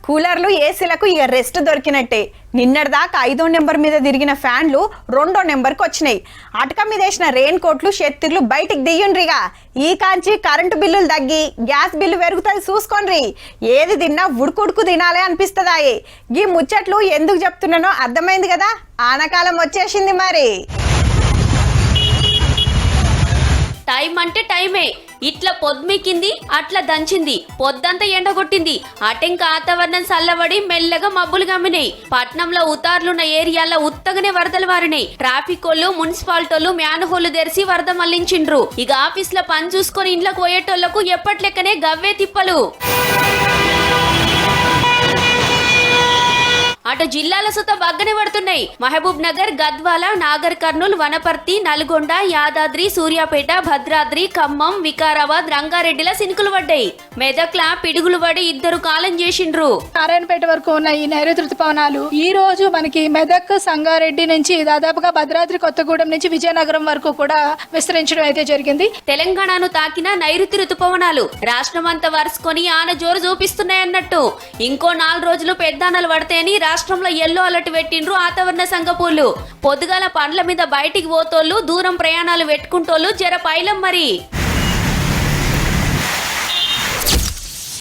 కూలర్లు ఏసీలకు ఇక రెస్ట్ దొరికినట్టే. నిన్నటిదాకా 5వ నెంబర్ మీద తిరిగిన ఫ్యాన్లు 2వ నెంబర్కి వచ్చినాయి. అటక మీద వేసిన రెయిన్ కోట్లు షెత్తిర్లు బయటికి దియ్యుండ్రిగా. ఈ కాంచి కరెంటు బిల్లులు తగ్గి గ్యాస్ బిల్లు పెరుగుతుంది చూసుకోండి. ఏది తిన్నా ఉడుకుడుకు తినాలే అనిపిస్తుందాయి. ఈ ముచ్చట్లు ఎందుకు చెప్తున్నానో అర్థమైంది కదా. ఆనకాలం వచ్చేసింది మరి. టైం అంటే టైమే. ఇట్లా పొద్దుమికింది అట్లా దంచింది. పొద్దంతా ఎండగొట్టింది. అటెంక వాతావరణం చల్లబడి మెల్లగా మబ్బులు గమ్మినాయి. పట్నంలో ఉతార్లున్న ఏరియాలో ఉత్తగానే వరదలు వారినాయి. ట్రాఫిక్ వాళ్ళు మున్సిపాలిటీలు మ్యాన్ హోళ్లు తెరిచి వరద మళ్లించిండ్రు. ఇక ఆఫీస్ లో పని చూసుకొని ఇంట్లోకి పోయేటోళ్లకు ఎప్పట్లెక్కనే గవ్వే తిప్పలు. అటు జిల్లాల సుత బగ్గనే పడుతున్నాయి. మహబూబ్ నగర్, గద్వాల, నాగర్ కర్నూల్, వనపర్తి, నల్గొండ, యాదాద్రి, సూర్యాపేట, భద్రాద్రి, ఖమ్మం, వికారాబాద్, రంగారెడ్డిల సినుకులు పడ్డాయి. మెదక్ల పిడుగులు పడి 2 కాలం చేసిండ్రు. నారాయణపేట వరకు ఉన్న ఈ నైరుతి ఋతుపవనాలు ఈ రోజు మనకి మెదక్, సంగారెడ్డి నుంచి దాదాపుగా భద్రాద్రి, కొత్తగూడెం నుంచి విజయనగరం వరకు కూడా విస్తరించడం అయితే జరిగింది. తెలంగాణను తాకిన నైరుతి ఋతుపవనాలు రాష్ట్రమంతా వరుసుకొని ఆన జోరు చూపిస్తున్నాయన్నట్టు. ఇంకో 4 రోజులు పెద్దానలు పడితేని రాష్ట్రంలో ఎల్లో అలర్ట్ పెట్టిండ్రు వాతావరణ సంఘపూలు. పొద్దుగాల పండ్ల మీద బయటికి పోతోళ్ళు, దూరం ప్రయాణాలు పెట్టుకుంటోళ్ళు జర పైలం మరి.